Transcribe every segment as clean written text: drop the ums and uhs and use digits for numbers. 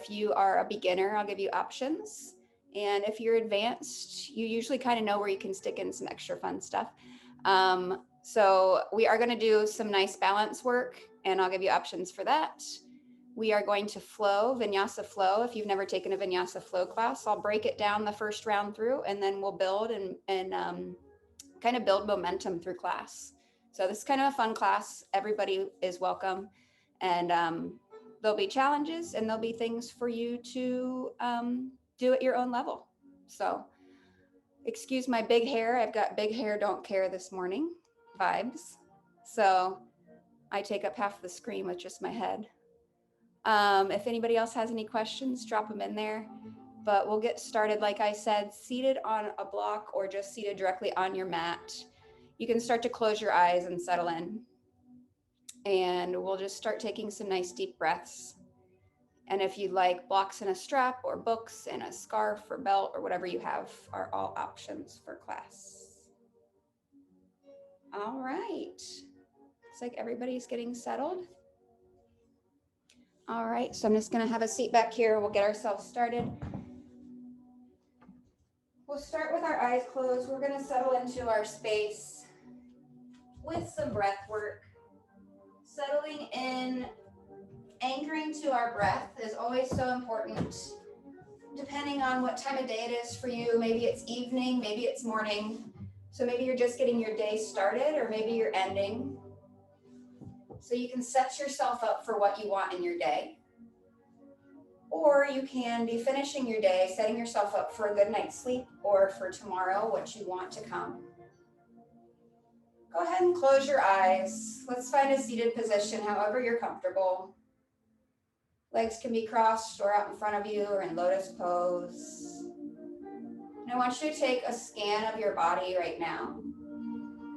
if you are a beginner, I'll give you options. And if you're advanced, you usually kind of know where you can stick in some extra fun stuff. So we are going to do some nice balance work, and I'll give you options for that. We are going to flow, Vinyasa flow. If you've never taken a Vinyasa flow class, I'll break it down the first round through, and then we'll build and kind of build momentum through class. So this is kind of a fun class. Everybody is welcome. And there'll be challenges, and there'll be things for you to do at your own level. So excuse my big hair. I've got big hair, don't care this morning vibes. So I take up half the screen with just my head. If anybody else has any questions, drop them in there. But we'll get started, like I said, seated on a block or just seated directly on your mat. You can start to close your eyes and settle in. And we'll just start taking some nice deep breaths. And if you'd like, blocks and a strap or books and a scarf or belt or whatever you have are all options for class. All right. Looks like everybody's getting settled. All right, so I'm just gonna have a seat back here. We'll get ourselves started. We'll start with our eyes closed. We're gonna settle into our space with some breath work. Settling in, anchoring to our breath is always so important. Depending on what time of day it is for you, maybe it's evening, maybe it's morning. So maybe you're just getting your day started, or maybe you're ending. So you can set yourself up for what you want in your day. Or you can be finishing your day, setting yourself up for a good night's sleep, or for tomorrow, what you want to come. Go ahead and close your eyes. Let's find a seated position, however you're comfortable. Legs can be crossed or out in front of you or in lotus pose. And I want you to take a scan of your body right now.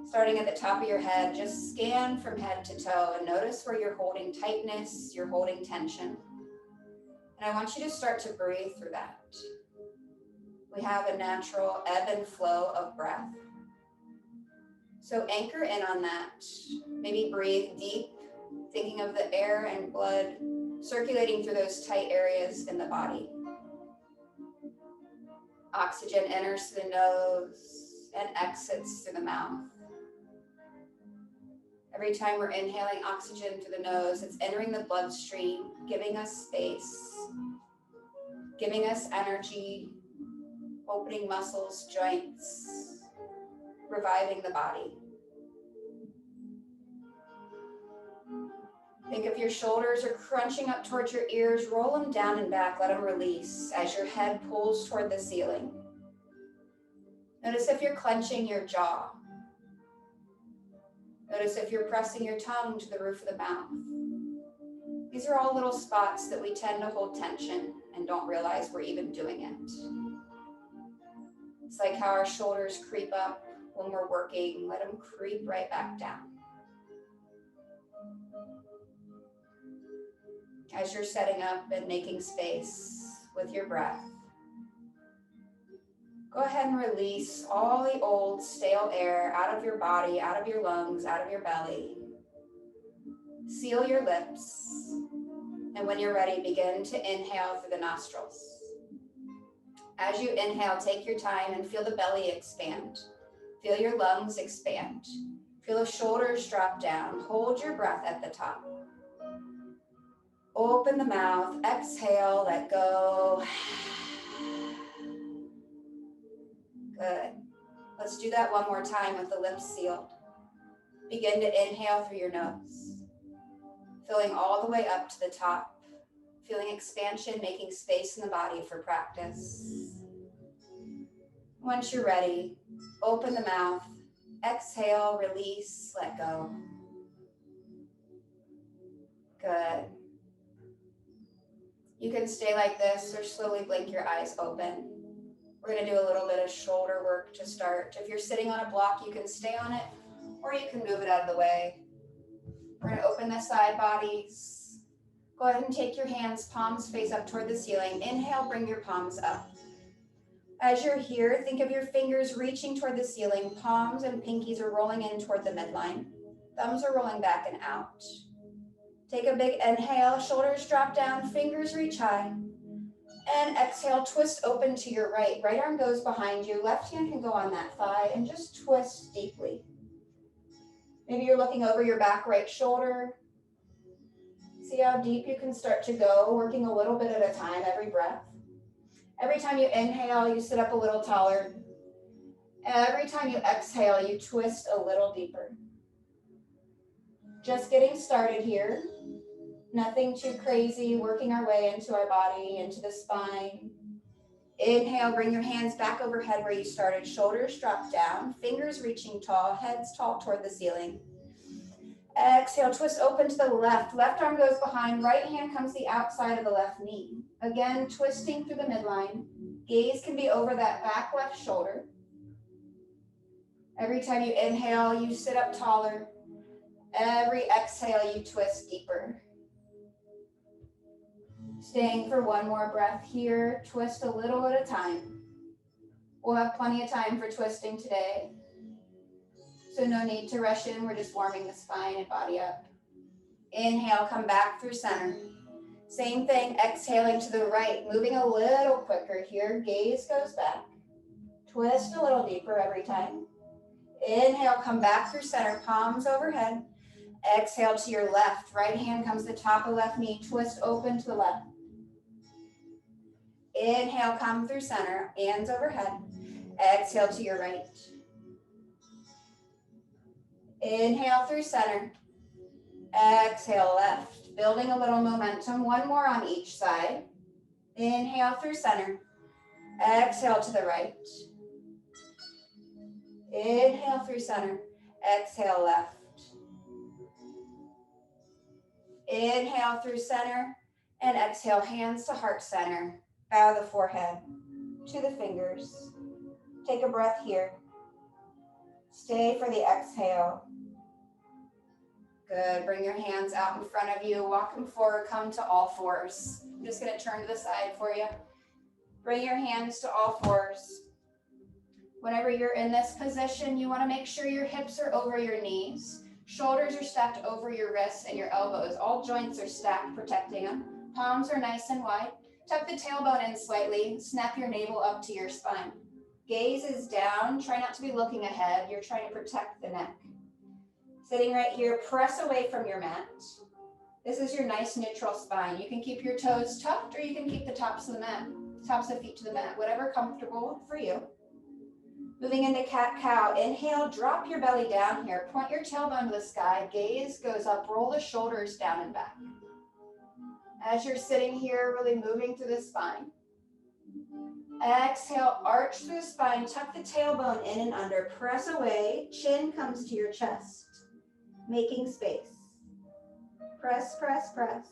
Starting at the top of your head, just scan from head to toe and notice where you're holding tightness, you're holding tension. And I want you to start to breathe through that. We have a natural ebb and flow of breath. So anchor in on that. Maybe breathe deep, thinking of the air and blood circulating through those tight areas in the body. Oxygen enters through the nose and exits through the mouth. Every time we're inhaling oxygen through the nose, it's entering the bloodstream, giving us space, giving us energy, opening muscles, joints, reviving the body. Think if your shoulders are crunching up towards your ears, roll them down and back, let them release as your head pulls toward the ceiling. Notice if you're clenching your jaw. Notice if you're pressing your tongue to the roof of the mouth. These are all little spots that we tend to hold tension and don't realize we're even doing it. It's like how our shoulders creep up when we're working. Let them creep right back down. As you're setting up and making space with your breath, go ahead and release all the old stale air out of your body, out of your lungs, out of your belly. Seal your lips. And when you're ready, begin to inhale through the nostrils. As you inhale, take your time and feel the belly expand. Feel your lungs expand. Feel the shoulders drop down. Hold your breath at the top. Open the mouth, exhale, let go. Good. Let's do that one more time with the lips sealed. Begin to inhale through your nose. Filling all the way up to the top. Feeling expansion, making space in the body for practice. Once you're ready, open the mouth, exhale, release, let go. Good. You can stay like this or slowly blink your eyes open. We're going to do a little bit of shoulder work to start. If you're sitting on a block, you can stay on it, or you can move it out of the way. We're going to open the side bodies. Go ahead and take your hands, palms face up toward the ceiling. Inhale, bring your palms up. As you're here, think of your fingers reaching toward the ceiling. Palms and pinkies are rolling in toward the midline. Thumbs are rolling back and out. Take a big inhale, shoulders drop down, fingers reach high. And exhale, twist open to your right. Right arm goes behind you. Left hand can go on that thigh and just twist deeply. Maybe you're looking over your back right shoulder. See how deep you can start to go, working a little bit at a time every breath. Every time you inhale, you sit up a little taller. Every time you exhale, you twist a little deeper. Just getting started here. Nothing too crazy, working our way into our body, into the spine. Inhale, bring your hands back overhead where you started. Shoulders drop down, fingers reaching tall, heads tall toward the ceiling. Exhale, twist open to the left. Left arm goes behind, right hand comes the outside of the left knee. Again, twisting through the midline. Gaze can be over that back left shoulder. Every time you inhale, you sit up taller. Every exhale, you twist deeper. Staying for one more breath here. Twist a little at a time. We'll have plenty of time for twisting today. So no need to rush in. We're just warming the spine and body up. Inhale, come back through center. Same thing, exhaling to the right, moving a little quicker here. Gaze goes back. Twist a little deeper every time. Inhale, come back through center, palms overhead. Exhale to your left. Right hand comes to the top of left knee. Twist open to the left. Inhale, come through center, hands overhead. Exhale to your right. Inhale through center. Exhale left. Building a little momentum. One more on each side. Inhale through center. Exhale to the right. Inhale through center. Exhale left. Inhale through center. And exhale, hands to heart center. Bow the forehead to the fingers. Take a breath here. Stay for the exhale. Good. Bring your hands out in front of you. Walk them forward. Come to all fours. I'm just going to turn to the side for you. Bring your hands to all fours. Whenever you're in this position, you want to make sure your hips are over your knees. Shoulders are stacked over your wrists and your elbows. All joints are stacked, protecting them. Palms are nice and wide. Tuck the tailbone in slightly. Snap your navel up to your spine. Gaze is down. Try not to be looking ahead. You're trying to protect the neck. Sitting right here, press away from your mat. This is your nice neutral spine. You can keep your toes tucked or you can keep the tops of the mat, tops of feet to the mat, whatever comfortable for you. Moving into cat-cow. Inhale, drop your belly down here. Point your tailbone to the sky. Gaze goes up. Roll the shoulders down and back. As you're sitting here, really moving through the spine. Exhale, arch through the spine. Tuck the tailbone in and under. Press away. Chin comes to your chest. Making space. Press, press, press.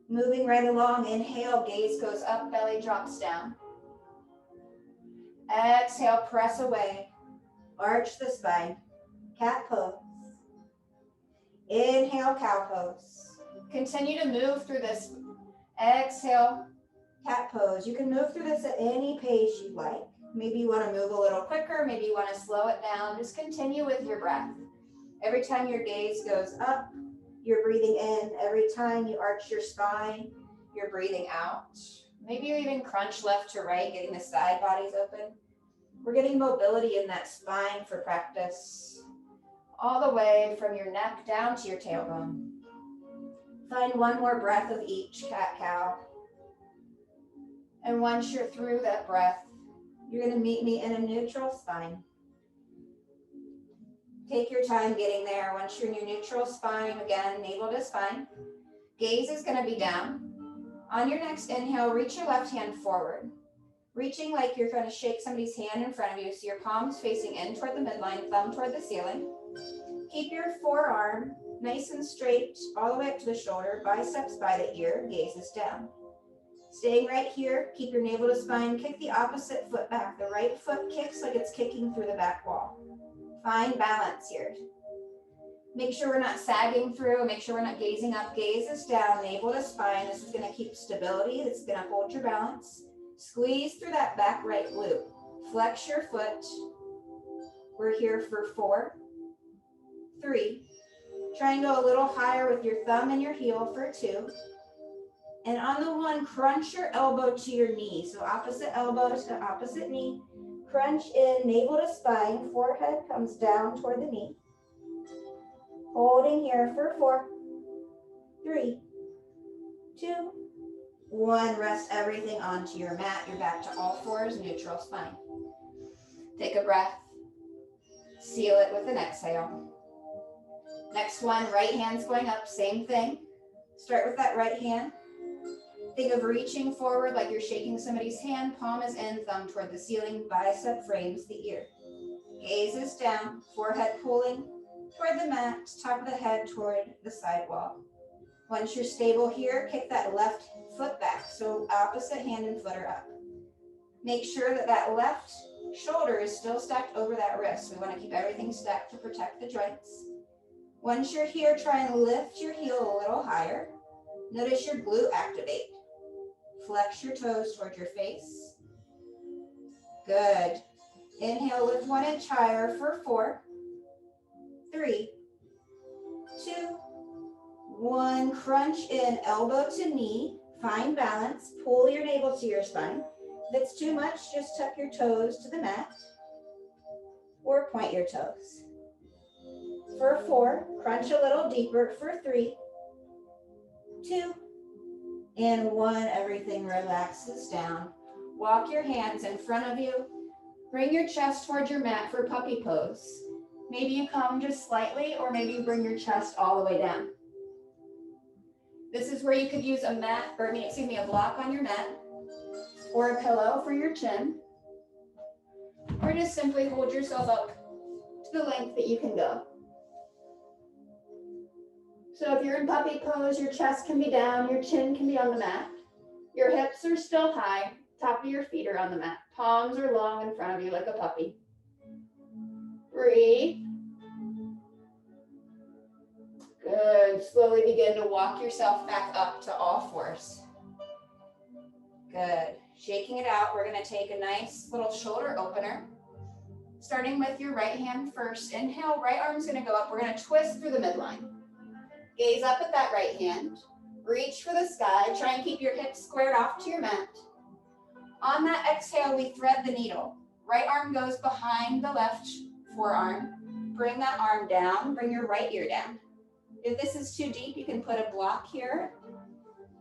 Moving right along. Inhale, gaze goes up. Belly drops down. Exhale, press away. Arch the spine. Cat pose. Inhale, cow pose. Continue to move through this. Exhale, cat pose. You can move through this at any pace you'd like. Maybe you want to move a little quicker. Maybe you want to slow it down. Just continue with your breath. Every time your gaze goes up, you're breathing in. Every time you arch your spine, you're breathing out. Maybe you even crunch left to right, getting the side bodies open. We're getting mobility in that spine for practice. All the way from your neck down to your tailbone. Find one more breath of each, cat-cow. And once you're through that breath, you're going to meet me in a neutral spine. Take your time getting there. Once you're in your neutral spine, again, navel to spine. Gaze is going to be down. On your next inhale, reach your left hand forward. Reaching like you're going to shake somebody's hand in front of you, so your palms facing in toward the midline, thumb toward the ceiling. Keep your forearm nice and straight all the way up to the shoulder, biceps by the ear, gaze is down. Staying right here, keep your navel to spine, kick the opposite foot back. The right foot kicks like it's kicking through the back wall. Find balance here. Make sure we're not sagging through, make sure we're not gazing up. Gaze is down, navel to spine. This is going to keep stability. This is going to hold your balance. Squeeze through that back right glute. Flex your foot. We're here for 4, 3, Try and go a little higher with your thumb and your heel for 2. And on the 1, crunch your elbow to your knee. So opposite elbow to opposite knee. Crunch in, navel to spine, forehead comes down toward the knee. Holding here for 4, 3, 2, 1. Rest everything onto your mat. You're back to all fours, neutral spine. Take a breath. Seal it with an exhale. Next one, right hand's going up, same thing. Start with that right hand. Think of reaching forward like you're shaking somebody's hand. Palm is in, thumb toward the ceiling, bicep frames the ear. Gaze is down, forehead pulling toward the mat, top of the head toward the sidewall. Once you're stable here, kick that left foot back. So opposite hand and foot are up. Make sure that that left shoulder is still stacked over that wrist. We want to keep everything stacked to protect the joints. Once you're here, try and lift your heel a little higher. Notice your glute activate. Flex your toes toward your face. Good. Inhale, lift 1 inch higher for 4, 3, 2, 1. Crunch in, elbow to knee. Find balance. Pull your navel to your spine. If it's too much, just tuck your toes to the mat or point your toes. For 4, crunch a little deeper for 3, 2, and 1. Everything relaxes down. Walk your hands in front of you. Bring your chest towards your mat for puppy pose. Maybe you come just slightly, or maybe you bring your chest all the way down. This is where you could use a a block on your mat, or a pillow for your chin, or just simply hold yourself up to the length that you can go. So if you're in puppy pose, your chest can be down, your chin can be on the mat. Your hips are still high, top of your feet are on the mat. Palms are long in front of you like a puppy. Breathe. Good. Slowly begin to walk yourself back up to all fours. Good. Shaking it out, we're going to take a nice little shoulder opener. Starting with your right hand first. Inhale, right arm's going to go up. We're going to twist through the midline. Gaze up at that right hand. Reach for the sky. Try and keep your hips squared off to your mat. On that exhale, we thread the needle. Right arm goes behind the left forearm. Bring that arm down. Bring your right ear down. If this is too deep, you can put a block here.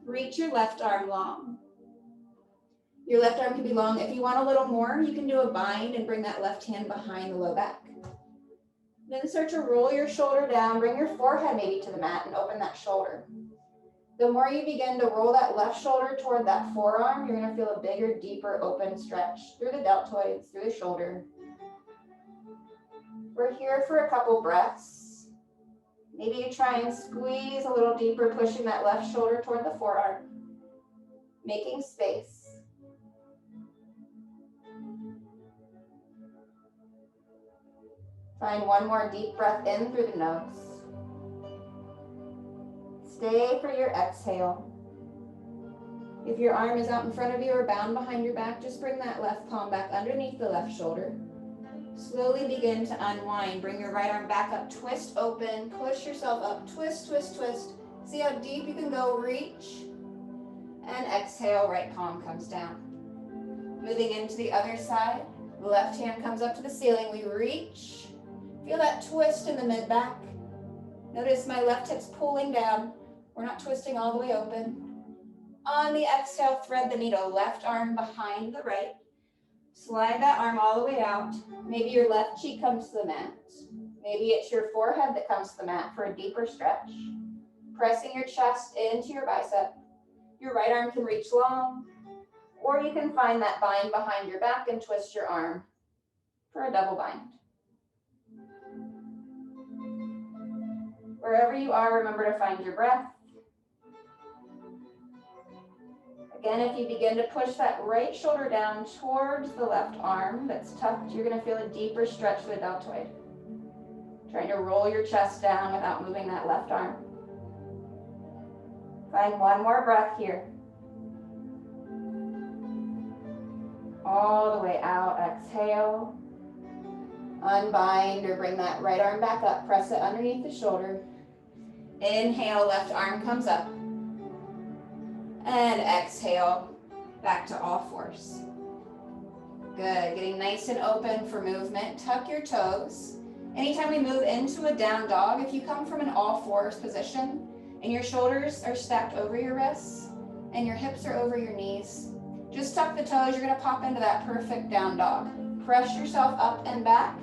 Reach your left arm long. Your left arm can be long. If you want a little more, you can do a bind and bring that left hand behind the low back. Then start to roll your shoulder down. Bring your forehead maybe to the mat and open that shoulder. The more you begin to roll that left shoulder toward that forearm, you're going to feel a bigger, deeper, open stretch through the deltoids, through the shoulder. We're here for a couple breaths. Maybe you try and squeeze a little deeper, pushing that left shoulder toward the forearm, making space. Find one more deep breath in through the nose. Stay for your exhale. If your arm is out in front of you or bound behind your back, just bring that left palm back underneath the left shoulder. Slowly begin to unwind. Bring your right arm back up, twist open, push yourself up, twist, twist, twist. See how deep you can go, reach. And exhale, right palm comes down. Moving into the other side, left hand comes up to the ceiling, we reach. Feel that twist in the mid-back. Notice my left hip's pulling down. We're not twisting all the way open. On the exhale, thread the needle, left arm behind the right. Slide that arm all the way out. Maybe your left cheek comes to the mat. Maybe it's your forehead that comes to the mat for a deeper stretch. Pressing your chest into your bicep. Your right arm can reach long, or you can find that bind behind your back and twist your arm for a double bind. Wherever you are, remember to find your breath. Again, if you begin to push that right shoulder down towards the left arm that's tucked, you're going to feel a deeper stretch to the deltoid. Trying to roll your chest down without moving that left arm. Find one more breath here. All the way out, exhale. Unbind or bring that right arm back up, press it underneath the shoulder. Inhale, left arm comes up. And exhale, back to all fours. Good, getting nice and open for movement. Tuck your toes. Anytime we move into a down dog, if you come from an all fours position and your shoulders are stacked over your wrists and your hips are over your knees, just tuck the toes. You're gonna pop into that perfect down dog. Press yourself up and back,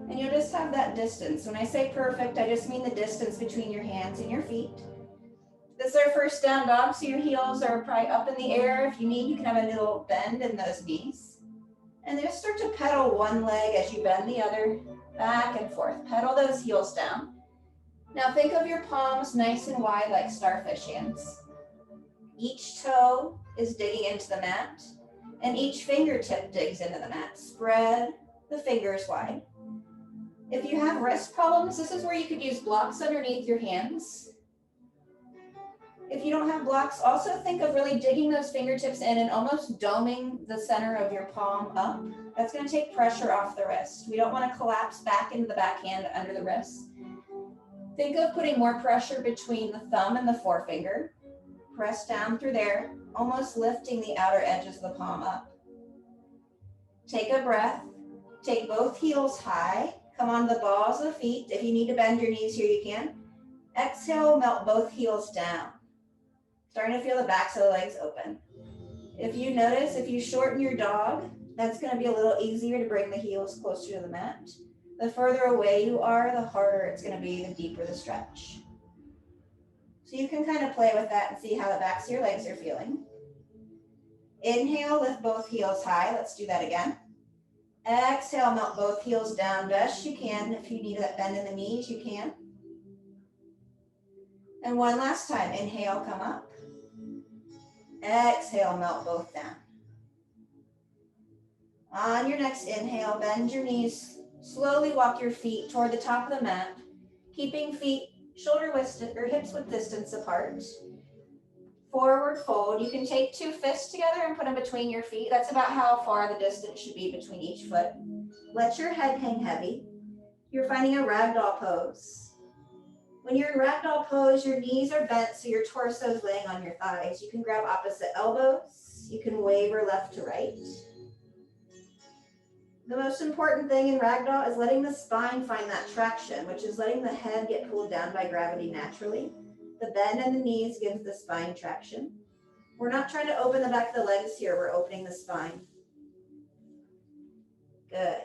and you'll just have that distance. When I say perfect, I just mean the distance between your hands and your feet. This is our first down dog, so your heels are probably up in the air. If you need, you can have a little bend in those knees. And then just start to pedal one leg as you bend the other, back and forth. Pedal those heels down. Now think of your palms nice and wide like starfish hands. Each toe is digging into the mat, and each fingertip digs into the mat. Spread the fingers wide. If you have wrist problems, this is where you could use blocks underneath your hands. If you don't have blocks, also think of really digging those fingertips in and almost doming the center of your palm up. That's going to take pressure off the wrist. We don't want to collapse back into the backhand under the wrist. Think of putting more pressure between the thumb and the forefinger. Press down through there, almost lifting the outer edges of the palm up. Take a breath. Take both heels high. Come on the balls of the feet. If you need to bend your knees here, you can. Exhale, melt both heels down. Starting to feel the backs of the legs open. If you notice, if you shorten your dog, that's going to be a little easier to bring the heels closer to the mat. The further away you are, the harder it's going to be, the deeper the stretch. So you can kind of play with that and see how the backs of your legs are feeling. Inhale, lift both heels high. Let's do that again. Exhale, melt both heels down best you can. If you need that bend in the knees, you can. And one last time. Inhale, come up. Exhale, melt both down. On your next inhale, bend your knees. Slowly walk your feet toward the top of the mat, keeping feet shoulder width or hips width distance apart. Forward fold. You can take two fists together and put them between your feet. That's about how far the distance should be between each foot. Let your head hang heavy. You're finding a Ragdoll Pose. When you're in Ragdoll Pose, your knees are bent so your torso is laying on your thighs. You can grab opposite elbows. You can waver left to right. The most important thing in Ragdoll is letting the spine find that traction, which is letting the head get pulled down by gravity naturally. The bend in the knees gives the spine traction. We're not trying to open the back of the legs here. We're opening the spine. Good.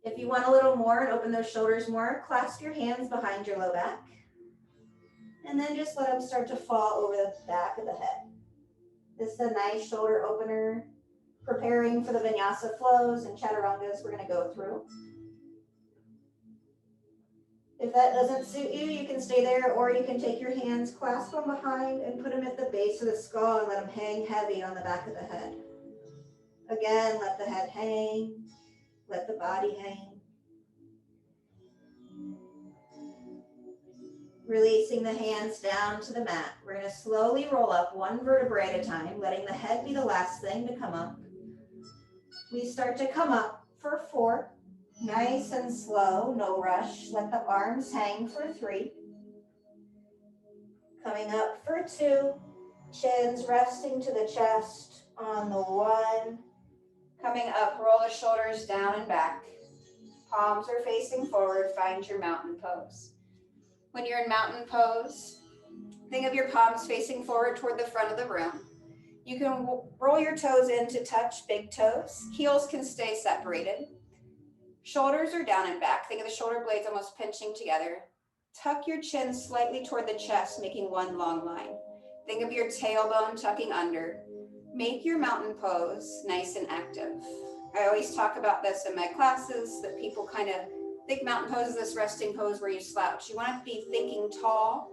If you want a little more and open those shoulders more, clasp your hands behind your low back. And then just let them start to fall over the back of the head. This is a nice shoulder opener, preparing for the Vinyasa flows and Chaturangas we're going to go through. If that doesn't suit you, you can stay there, or you can take your hands, clasp them behind, and put them at the base of the skull and let them hang heavy on the back of the head. Again, let the head hang. Let the body hang. Releasing the hands down to the mat. We're going to slowly roll up one vertebrae at a time, letting the head be the last thing to come up. We start to come up for 4. Nice and slow, no rush. Let the arms hang for 3. Coming up for 2. Chins resting to the chest on the 1. Coming up, roll the shoulders down and back. Palms are facing forward. Find your mountain pose. When you're in mountain pose, think of your palms facing forward toward the front of the room. You can roll your toes in to touch big toes. Heels can stay separated. Shoulders are down and back. Think of the shoulder blades almost pinching together. Tuck your chin slightly toward the chest, making one long line. Think of your tailbone tucking under. Make your mountain pose nice and active. I always talk about this in my classes, that people kind of think mountain pose is this resting pose where you slouch. You want to be thinking tall,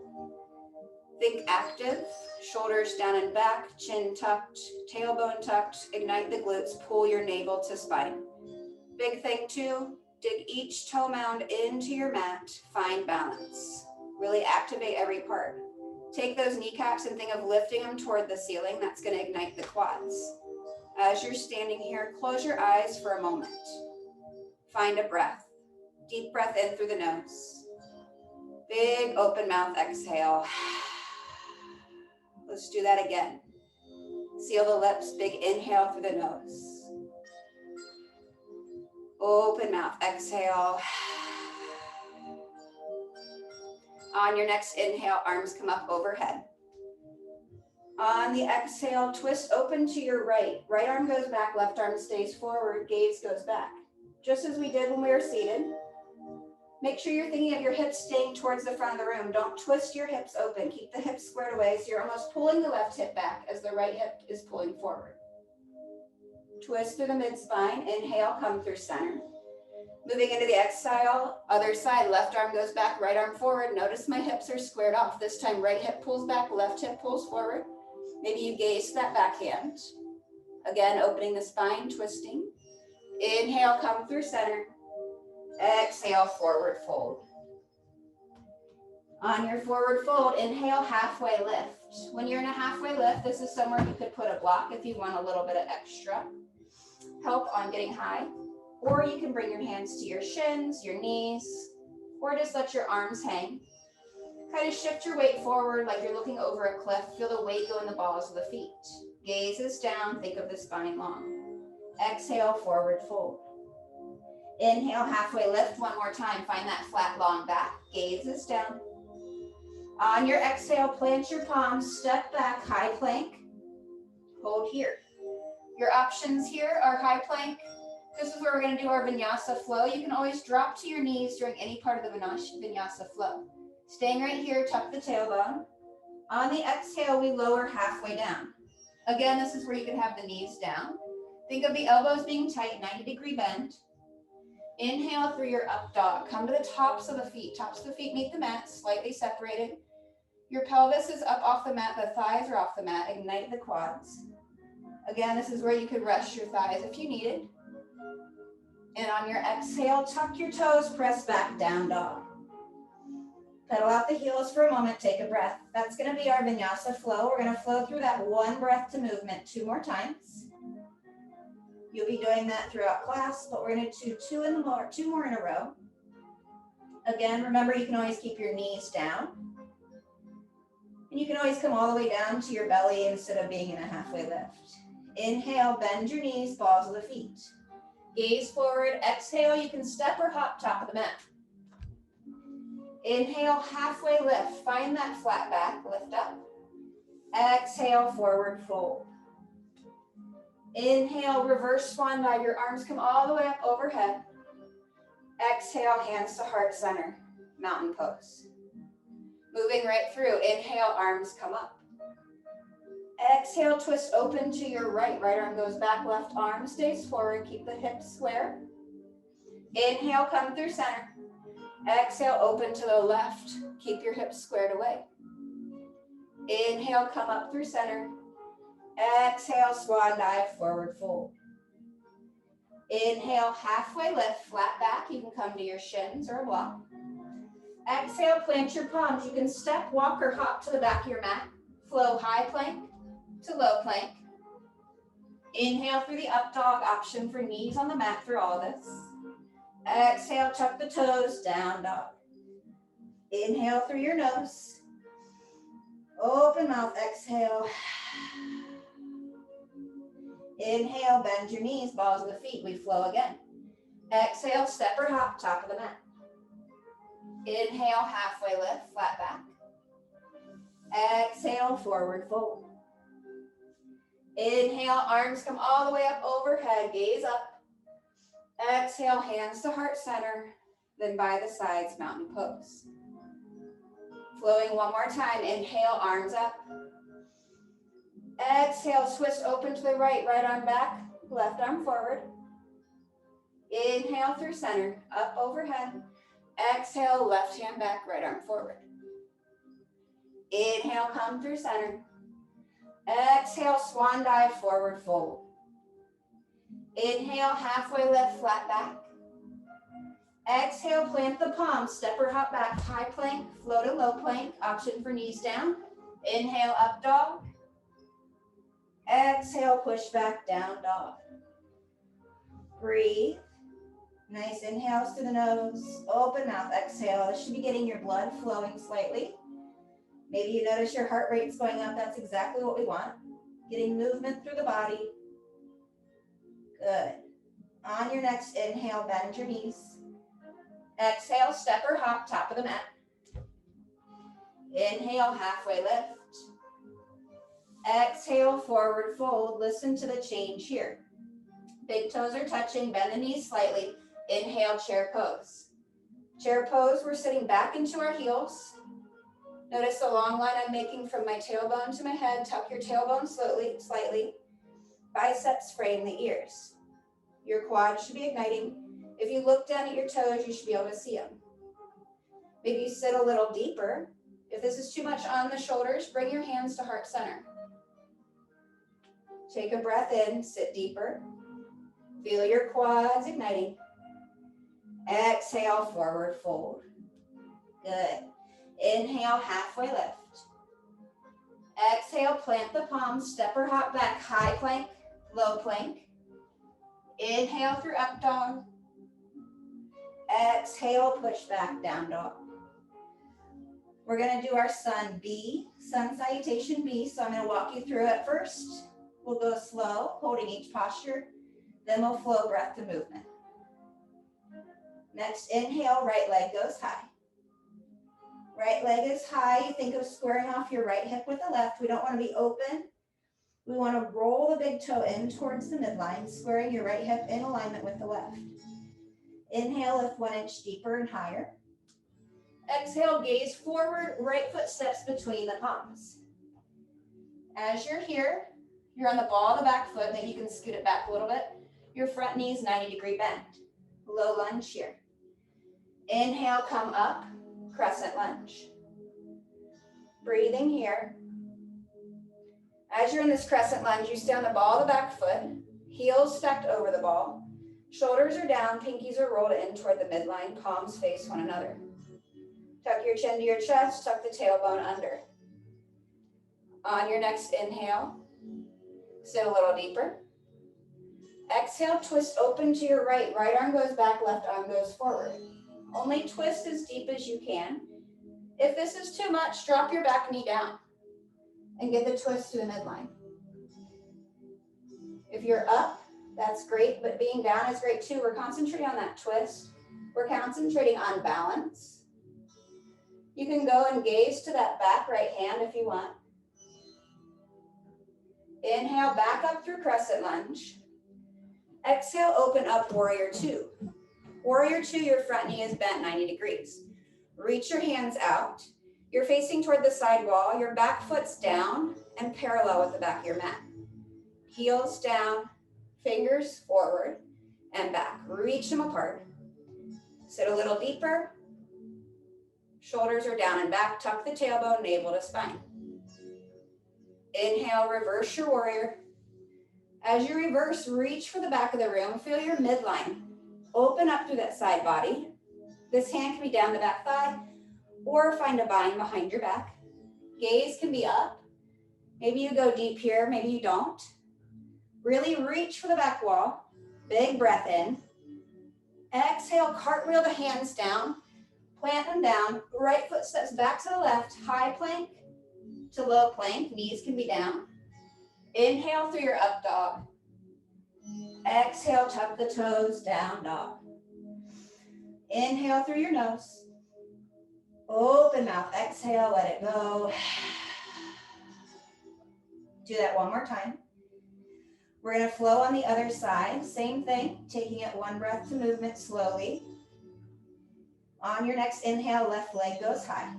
think active, shoulders down and back, chin tucked, tailbone tucked, ignite the glutes, pull your navel to spine. Big thing too, dig each toe mound into your mat, find balance. Really activate every part. Take those kneecaps and think of lifting them toward the ceiling. That's going to ignite the quads. As you're standing here, close your eyes for a moment. Find a breath. Deep breath in through the nose. Big open mouth exhale. Let's do that again. Seal the lips, big inhale through the nose. Open mouth, exhale. On your next inhale, arms come up overhead. On the exhale, twist open to your right. Right arm goes back, left arm stays forward, gaze goes back. Just as we did when we were seated. Make sure you're thinking of your hips staying towards the front of the room. Don't twist your hips open. Keep the hips squared away so you're almost pulling the left hip back as the right hip is pulling forward. Twist through the mid-spine. Inhale, come through center. Moving into the exhale, other side, left arm goes back, right arm forward. Notice my hips are squared off. This time, right hip pulls back, left hip pulls forward. Maybe you gaze to that backhand. Again, opening the spine, twisting. Inhale, come through center. Exhale, forward fold. On your forward fold, inhale, halfway lift. When you're in a halfway lift, this is somewhere you could put a block if you want a little bit of extra help on getting high. Or you can bring your hands to your shins, your knees, or just let your arms hang. Kind of shift your weight forward like you're looking over a cliff. Feel the weight go in the balls of the feet. Gaze is down, think of the spine long. Exhale, forward fold. Inhale, halfway lift, one more time. Find that flat, long back. Gaze is down. On your exhale, plant your palms, step back, high plank. Hold here. Your options here are high plank. This is where we're going to do our vinyasa flow. You can always drop to your knees during any part of the vinyasa flow. Staying right here, tuck the tailbone. On the exhale, we lower halfway down. Again, this is where you can have the knees down. Think of the elbows being tight, 90-degree bend. Inhale through your up dog. Come to the tops of the feet. Tops of the feet meet the mat, slightly separated. Your pelvis is up off the mat. The thighs are off the mat. Ignite the quads. Again, this is where you could rest your thighs if you needed. And on your exhale, tuck your toes, press back, down dog. Pedal out the heels for a moment, take a breath. That's gonna be our vinyasa flow. We're gonna flow through that one breath to movement 2 more times. You'll be doing that throughout class, but we're gonna do 2 more in a row. Again, remember you can always keep your knees down. And you can always come all the way down to your belly instead of being in a halfway lift. Inhale, bend your knees, balls of the feet. Gaze forward, exhale, you can step or hop top of the mat. Inhale, halfway lift, find that flat back, lift up. Exhale, forward fold. Inhale, reverse swan dive, your arms come all the way up overhead. Exhale, hands to heart center, mountain pose. Moving right through, inhale, arms come up. Exhale, twist open to your right. Right arm goes back, left arm stays forward. Keep the hips square. Inhale, come through center. Exhale, open to the left. Keep your hips squared away. Inhale, come up through center. Exhale, swan dive, forward fold. Inhale, halfway lift, flat back. You can come to your shins or a block. Exhale, plant your palms. You can step, walk, or hop to the back of your mat. Flow high plank to low plank. Inhale through the up dog, option for knees on the mat through all of this. Exhale, tuck the toes, down dog. Inhale through your nose. Open mouth, exhale. Inhale, bend your knees, balls of the feet, we flow again. Exhale, step or hop, top of the mat. Inhale, halfway lift, flat back. Exhale, forward fold. Inhale, arms come all the way up overhead, gaze up. Exhale, hands to heart center, then by the sides, mountain pose. Flowing one more time, inhale, arms up. Exhale, twist open to the right, right arm back, left arm forward. Inhale through center, up overhead. Exhale, left hand back, right arm forward. Inhale, come through center. Exhale, swan dive, forward fold. Inhale, halfway lift, flat back. Exhale, plant the palms, step or hop back, high plank, flow to low plank, option for knees down. Inhale, up dog. Exhale, push back, down dog. Breathe. Nice inhales through the nose, open mouth, exhale. This should be getting your blood flowing slightly. Maybe you notice your heart rate's going up. That's exactly what we want. Getting movement through the body. Good. On your next inhale, bend your knees. Exhale, step or hop, top of the mat. Inhale, halfway lift. Exhale, forward fold. Listen to the change here. Big toes are touching, bend the knees slightly. Inhale, chair pose. Chair pose, we're sitting back into our heels. Notice the long line I'm making from my tailbone to my head. Tuck your tailbone slightly. Biceps frame the ears. Your quads should be igniting. If you look down at your toes, you should be able to see them. Maybe you sit a little deeper. If this is too much on the shoulders, bring your hands to heart center. Take a breath in, sit deeper. Feel your quads igniting. Exhale, forward fold. Good. Inhale, halfway lift. Exhale, plant the palms, step or hop back, high plank, low plank. Inhale through up dog. Exhale, push back, down dog. We're gonna do our sun B, sun salutation B, so I'm gonna walk you through it first. We'll go slow, holding each posture, then we'll flow breath to movement. Next, inhale, right leg goes high. Right leg is high. You think of squaring off your right hip with the left. We don't want to be open. We want to roll the big toe in towards the midline, squaring your right hip in alignment with the left. Inhale, lift 1 inch deeper and higher. Exhale, gaze forward, right foot steps between the palms. As you're here, you're on the ball of the back foot. Maybe you can scoot it back a little bit. Your front knee's 90-degree bend. Low lunge here. Inhale, come up, crescent lunge. Breathing here. As you're in this crescent lunge, you stay on the ball of the back foot, heels stacked over the ball, shoulders are down, pinkies are rolled in toward the midline, palms face one another. Tuck your chin to your chest, tuck the tailbone under. On your next inhale, sit a little deeper. Exhale, twist open to your right. Right arm goes back, left arm goes forward. Only twist as deep as you can. If this is too much, drop your back knee down and get the twist to the midline. If you're up, that's great, but being down is great too. We're concentrating on that twist. We're concentrating on balance. You can go and gaze to that back right hand if you want. Inhale, back up through crescent lunge. Exhale, open up, warrior two. Warrior two, your front knee is bent 90 degrees. Reach your hands out. You're facing toward the side wall. Your back foot's down and parallel with the back of your mat. Heels down, fingers forward and back. Reach them apart. Sit a little deeper. Shoulders are down and back. Tuck the tailbone, navel to spine. Inhale, reverse your warrior. As you reverse, reach for the back of the room. Feel your midline. Open up through that side body. This hand can be down the back thigh or find a vine behind your back. Gaze can be up. Maybe you go deep here, maybe you don't. Really reach for the back wall. Big breath in. Exhale, cartwheel the hands down. Plant them down. Right foot steps back to the left. High plank to low plank. Knees can be down. Inhale through your up dog. Exhale, tuck the toes, down dog. Inhale through your nose. Open mouth, exhale, let it go. Do that one more time. We're gonna flow on the other side. Same thing, taking it one breath to movement slowly. On your next inhale, left leg goes high.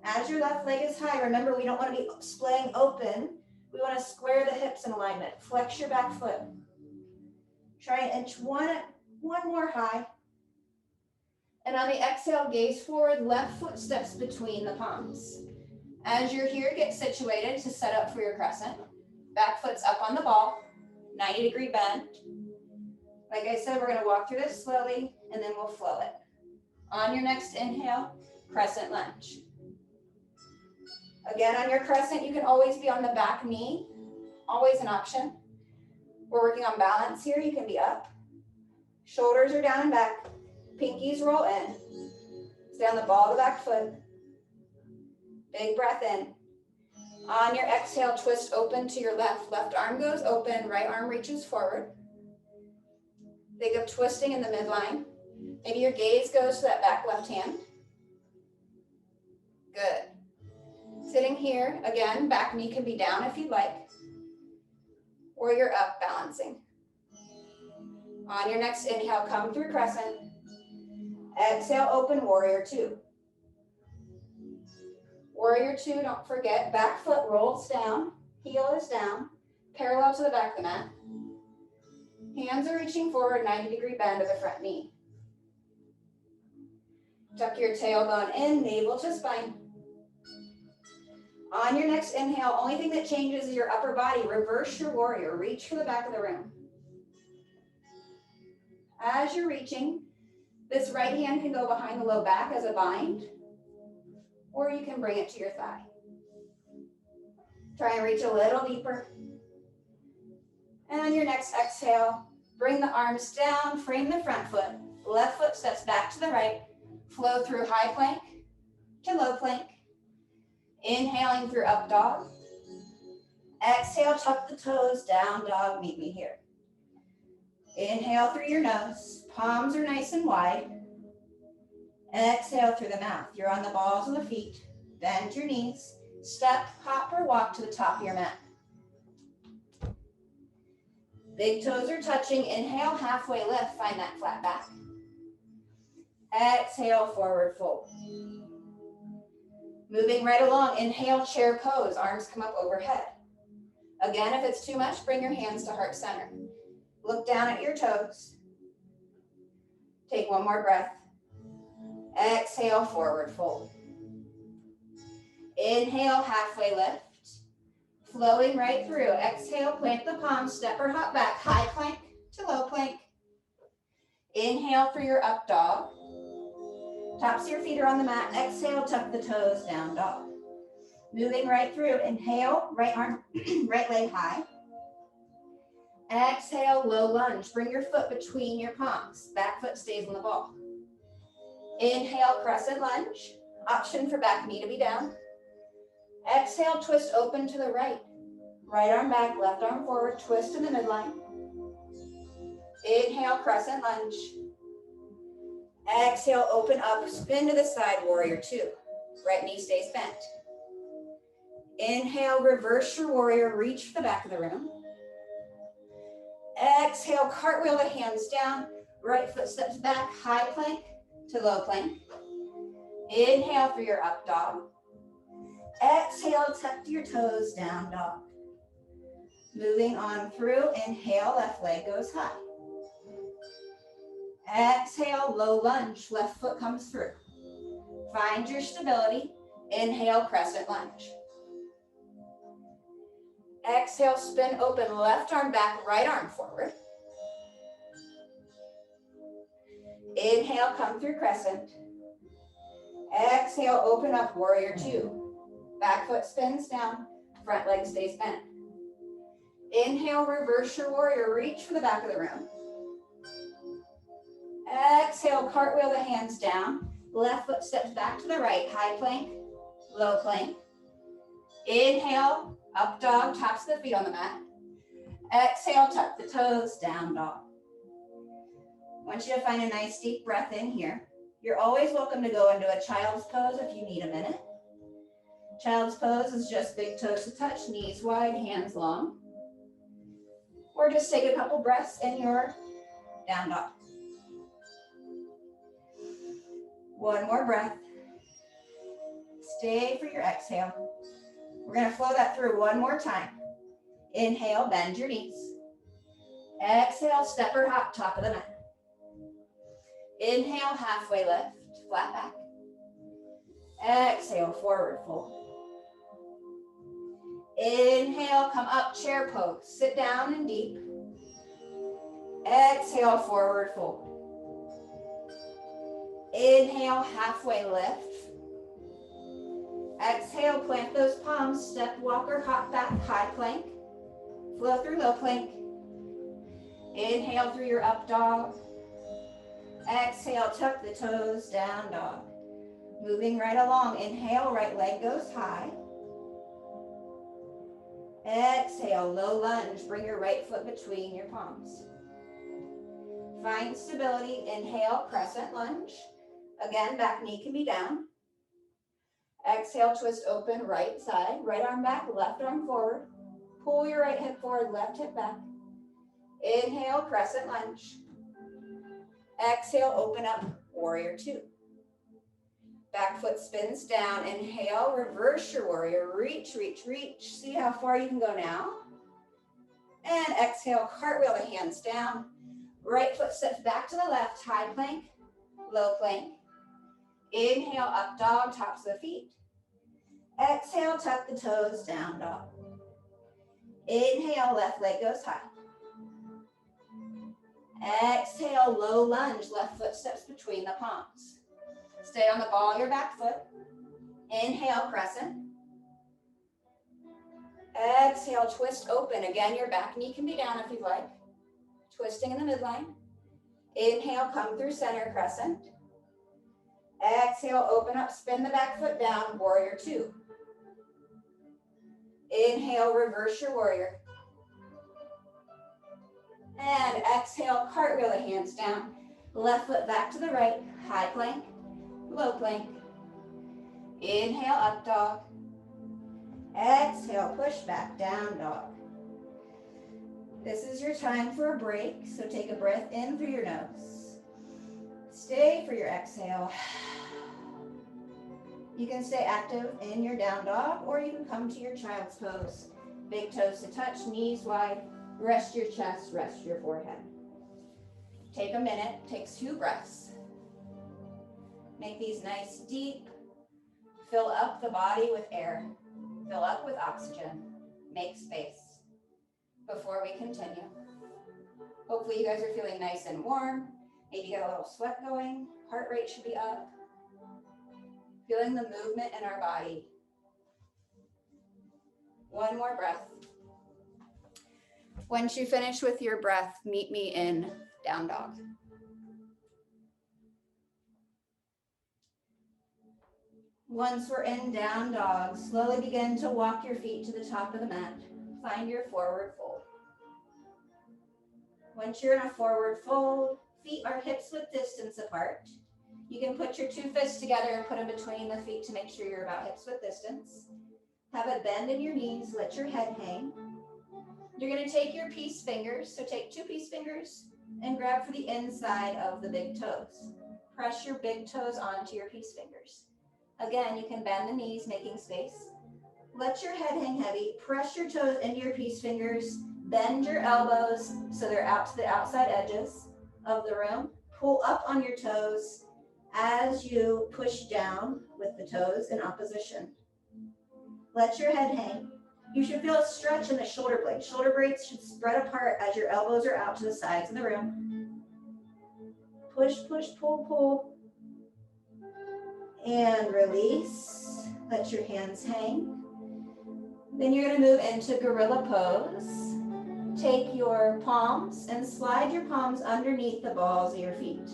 As your left leg is high, remember we don't wanna be splaying open. We wanna square the hips in alignment. Flex your back foot. Try and inch one more high. And on the exhale, gaze forward, left foot steps between the palms. As you're here, get situated to set up for your crescent. Back foot's up on the ball, 90-degree bend. Like I said, we're gonna walk through this slowly and then we'll flow it. On your next inhale, crescent lunge. Again, on your crescent, you can always be on the back knee, always an option. We're working on balance here, you can be up. Shoulders are down and back. Pinkies roll in. Stay on the ball of the back foot. Big breath in. On your exhale, twist open to your left. Left arm goes open, right arm reaches forward. Think of twisting in the midline. Maybe your gaze goes to that back left hand. Good. Sitting here, again, back knee can be down if you'd like. Or you're up, balancing. On your next inhale, come through crescent. Exhale, open warrior two. Warrior two, don't forget, back foot rolls down, heel is down, parallel to the back of the mat. Hands are reaching forward, 90-degree bend of the front knee. Tuck your tailbone in, navel to spine. On your next inhale, only thing that changes is your upper body. Reverse your warrior, reach for the back of the room. As you're reaching, this right hand can go behind the low back as a bind, or you can bring it to your thigh. Try and reach a little deeper. And on your next exhale, bring the arms down, frame the front foot. Left foot steps back to the right. Flow through high plank to low plank. Inhaling through up dog. Exhale, tuck the toes, down dog, meet me here. Inhale through your nose. Palms are nice and wide. Exhale through the mouth. You're on the balls of the feet. Bend your knees. Step, hop, or walk to the top of your mat. Big toes are touching. Inhale, halfway lift. Find that flat back. Exhale, forward fold. Moving right along. Inhale, chair pose. Arms come up overhead. Again, if it's too much, bring your hands to heart center. Look down at your toes. Take one more breath. Exhale, forward fold. Inhale, halfway lift. Flowing right through. Exhale, plant the palms, step or hop back. High plank to low plank. Inhale for your up dog. Tops of your feet are on the mat. Exhale, tuck the toes, down dog. Moving right through. Inhale, right arm, right leg high. Exhale, low lunge. Bring your foot between your palms. Back foot stays on the ball. Inhale, crescent lunge. Option for back knee to be down. Exhale, twist open to the right. Right arm back, left arm forward, twist in the midline. Inhale, crescent lunge. Exhale, open up, spin to the side, warrior two. Right knee stays bent. Inhale, reverse your warrior, reach for the back of the room. Exhale, cartwheel the hands down. Right foot steps back, high plank to low plank. Inhale for your up dog. Exhale, tuck your toes, down dog. Moving on through, inhale, left leg goes high. Exhale, low lunge, left foot comes through. Find your stability. Inhale, crescent lunge. Exhale, spin open, left arm back, right arm forward. Inhale, come through crescent. Exhale, open up, warrior two. Back foot spins down, front leg stays bent. Inhale, reverse your warrior, reach for the back of the room. Exhale, cartwheel the hands down. Left foot steps back to the right, high plank, low plank. Inhale, up dog, tops of the feet on the mat. Exhale, tuck the toes, down dog. I want you to find a nice deep breath in here. You're always welcome to go into a child's pose if you need a minute. Child's pose is just big toes to touch, knees wide, hands long. Or just take a couple breaths in your down dog. One more breath. Stay for your exhale. We're going to flow that through one more time. Inhale, bend your knees. Exhale, step or hop, top of the mat. Inhale, halfway lift, flat back. Exhale, forward fold. Inhale, come up, chair pose. Sit down and deep. Exhale, forward fold. Inhale, halfway lift. Exhale, plant those palms, step, walk, or hop back, high plank. Flow through low plank. Inhale through your up dog. Exhale, tuck the toes, down dog. Moving right along. Inhale, right leg goes high. Exhale, low lunge. Bring your right foot between your palms. Find stability. Inhale, crescent lunge. Again, back knee can be down. Exhale, twist open, right side. Right arm back, left arm forward. Pull your right hip forward, left hip back. Inhale, crescent lunge. Exhale, open up, warrior two. Back foot spins down. Inhale, reverse your warrior. Reach, reach, reach. See how far you can go now. And exhale, cartwheel the hands down. Right foot steps back to the left, high plank, low plank. Inhale, up dog, tops of the feet. Exhale, tuck the toes, down dog. Inhale, left leg goes high. Exhale, low lunge, left foot steps between the palms. Stay on the ball of your back foot. Inhale, crescent. Exhale, twist open. Again, your back knee can be down if you'd like. Twisting in the midline. Inhale, come through center, crescent. Exhale, open up, spin the back foot down, warrior two. Inhale, reverse your warrior. And exhale, cartwheel the hands down. Left foot back to the right, high plank, low plank. Inhale, up dog. Exhale, push back, down dog. This is your time for a break, so take a breath in through your nose. Stay for your exhale. You can stay active in your down dog, or you can come to your child's pose. Big toes to touch, knees wide. Rest your chest, rest your forehead. Take a minute, take 2 breaths. Make these nice, deep. Fill up the body with air. Fill up with oxygen. Make space before we continue. Hopefully you guys are feeling nice and warm. Maybe you got a little sweat going. Heart rate should be up. Feeling the movement in our body. 1 more breath. Once you finish with your breath, meet me in down dog. Once we're in down dog, slowly begin to walk your feet to the top of the mat. Find your forward fold. Once you're in a forward fold, feet are hips width distance apart. You can put your 2 fists together and put them between the feet to make sure you're about hips width distance. Have a bend in your knees, let your head hang. You're going to take your peace fingers, so take 2 peace fingers and grab for the inside of the big toes. Press your big toes onto your peace fingers. Again, you can bend the knees, making space. Let your head hang heavy. Press your toes into your peace fingers. Bend your elbows so they're out to the outside edges of the room. Pull up on your toes as you push down with the toes in opposition. Let your head hang. You should feel a stretch in the shoulder blades. Shoulder blades should spread apart as your elbows are out to the sides of the room. Push, push, pull, pull. And release. Let your hands hang. Then you're going to move into gorilla pose. Take your palms and slide your palms underneath the balls of your feet.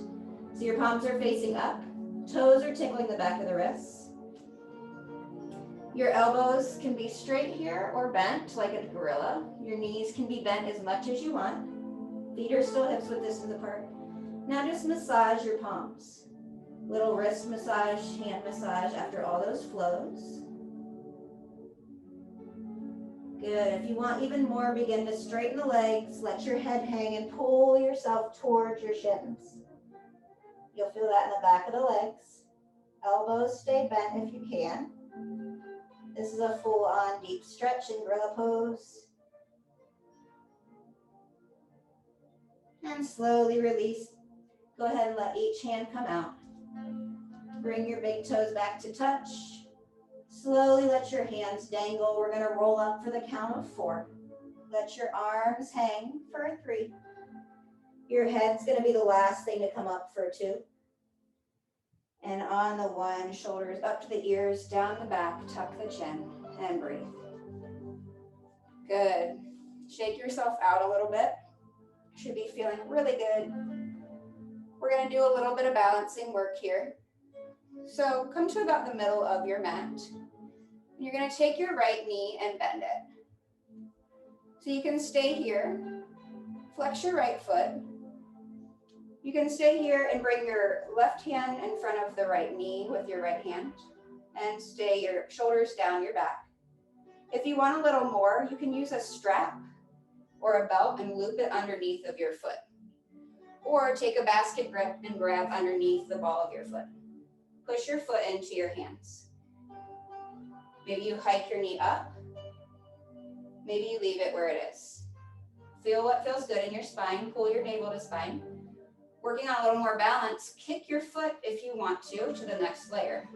So your palms are facing up. Toes are tickling the back of the wrists. Your elbows can be straight here or bent like a gorilla. Your knees can be bent as much as you want. Feet are still hips width distance apart. Now just massage your palms. Little wrist massage, hand massage after all those flows. Good. If you want even more, begin to straighten the legs. Let your head hang and pull yourself towards your shins. You'll feel that in the back of the legs. Elbows stay bent if you can. This is a full-on deep stretch in gorilla pose. And slowly release. Go ahead and let each hand come out. Bring your big toes back to touch. Slowly let your hands dangle. We're going to roll up for the count of 4. Let your arms hang for 3. Your head's going to be the last thing to come up for 2. And on the 1, shoulders up to the ears, down the back, tuck the chin, and breathe. Good. Shake yourself out a little bit. Should be feeling really good. We're going to do a little bit of balancing work here. So come to about the middle of your mat. You're going to take your right knee and bend it. So you can stay here, flex your right foot. You can stay here and bring your left hand in front of the right knee with your right hand and stay your shoulders down your back. If you want a little more, you can use a strap or a belt and loop it underneath of your foot. Or take a basket grip and grab underneath the ball of your foot. Push your foot into your hands. Maybe you hike your knee up. Maybe you leave it where it is. Feel what feels good in your spine. Pull your navel to spine. Working on a little more balance, kick your foot if you want to the next layer.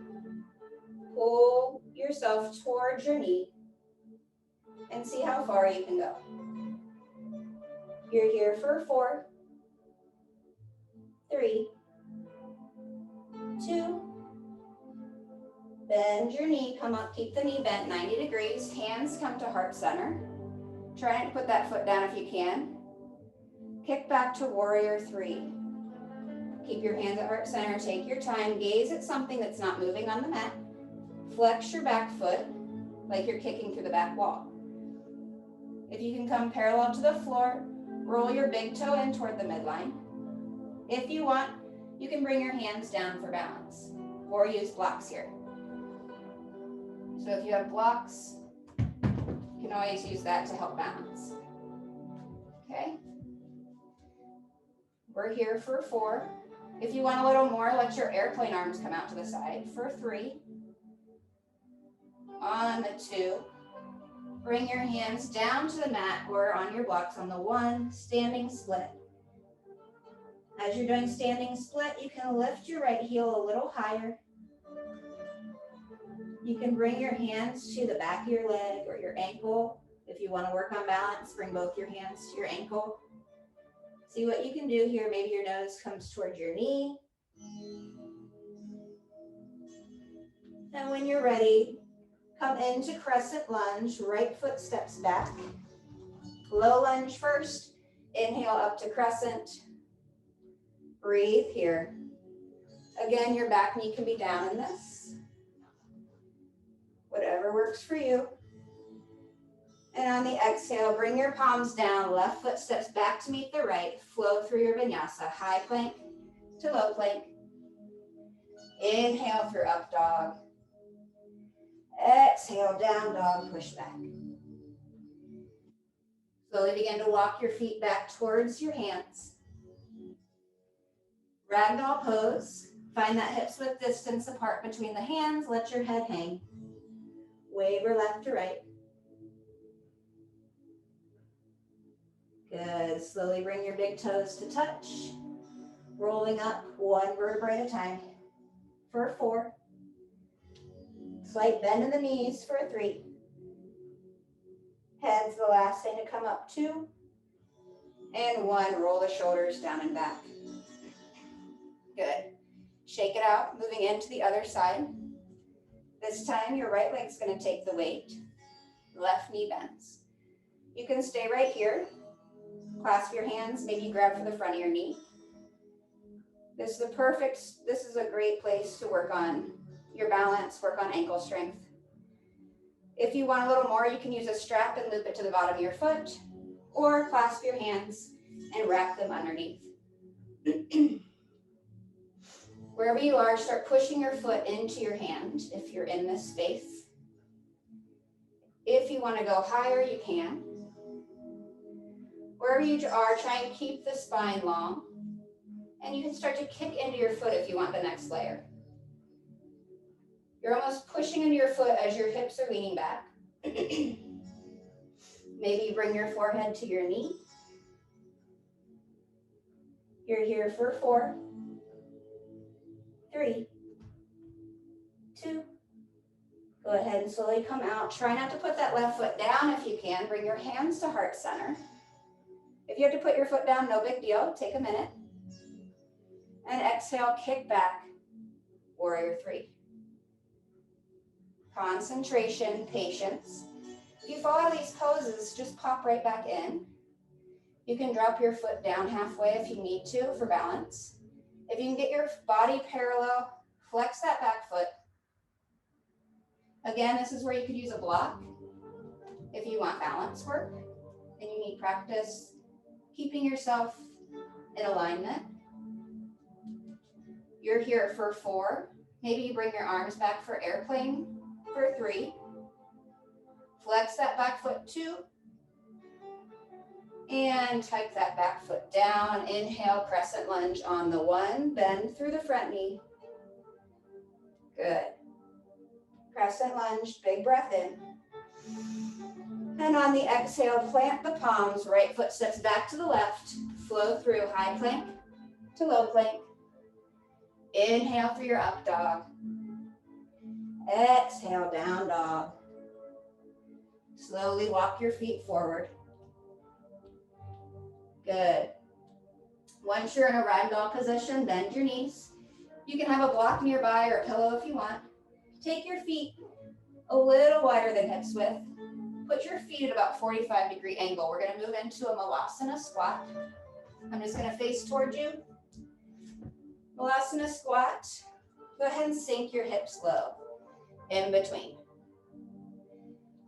Pull yourself towards your knee and see how far you can go. You're here for 4, 3, 2, bend your knee, come up, keep the knee bent 90 degrees, hands come to heart center. Try not to put that foot down if you can. Kick back to warrior 3. Keep your hands at heart center, take your time, gaze at something that's not moving on the mat. Flex your back foot like you're kicking through the back wall. If you can come parallel to the floor, roll your big toe in toward the midline. If you want, you can bring your hands down for balance or use blocks here. So if you have blocks, you can always use that to help balance. Okay? We're here for 4. If you want a little more, let your airplane arms come out to the side for 3. On the 2. Bring your hands down to the mat or on your blocks on the 1, standing split. As you're doing standing split, you can lift your right heel a little higher. You can bring your hands to the back of your leg or your ankle. If you want to work on balance, bring both your hands to your ankle. See what you can do here. Maybe your nose comes towards your knee. And when you're ready, come into Crescent Lunge, right foot steps back. Low lunge first. Inhale up to Crescent. Breathe here. Again, your back knee can be down in this. Whatever works for you. And on the exhale, bring your palms down, left foot steps back to meet the right, flow through your vinyasa, high plank to low plank. Inhale through up dog. Exhale, down dog, push back. Slowly begin to walk your feet back towards your hands. Ragdoll pose. Find that hips width distance apart between the hands. Let your head hang. Waver left to right. Good. Slowly bring your big toes to touch. Rolling up 1 vertebrae at a time for 4. Slight bend in the knees for 3. Head's the last thing to come up 2. And 1, roll the shoulders down and back. Good. Shake it out, moving into the other side. This time your right leg's going to take the weight. Left knee bends. You can stay right here. Clasp your hands, maybe grab for the front of your knee. This is a great place to work on your balance, work on ankle strength. If you want a little more, you can use a strap and loop it to the bottom of your foot, or clasp your hands and wrap them underneath. Wherever you are, start pushing your foot into your hand if you're in this space. If you want to go higher, you can. Wherever you are, try and keep the spine long. And you can start to kick into your foot if you want the next layer. You're almost pushing into your foot as your hips are leaning back. Maybe you bring your forehead to your knee. You're here for 4, 3, 2. Go ahead and slowly come out. Try not to put that left foot down if you can. Bring your hands to heart center. If you have to put your foot down, no big deal. Take a minute. And exhale, kick back, warrior 3. Concentration, patience. If you fall out of these poses, just pop right back in. You can drop your foot down halfway if you need to for balance. If you can get your body parallel, flex that back foot. Again, this is where you could use a block if you want balance work and you need practice keeping yourself in alignment. You're here for 4. Maybe you bring your arms back for airplane for 3. Flex that back foot 2. And tuck that back foot down. Inhale, crescent lunge on the 1. Bend through the front knee. Good. Crescent lunge, big breath in. And on the exhale, plant the palms. Right foot steps back to the left. Flow through high plank to low plank. Inhale for your up dog. Exhale, down dog. Slowly walk your feet forward. Good. Once you're in a ragdoll position, bend your knees. You can have a block nearby or a pillow if you want. Take your feet a little wider than hips width. Put your feet at about 45-degree angle. We're going to move into a Malasana Squat. I'm just going to face towards you. Malasana Squat. Go ahead and sink your hips low in between.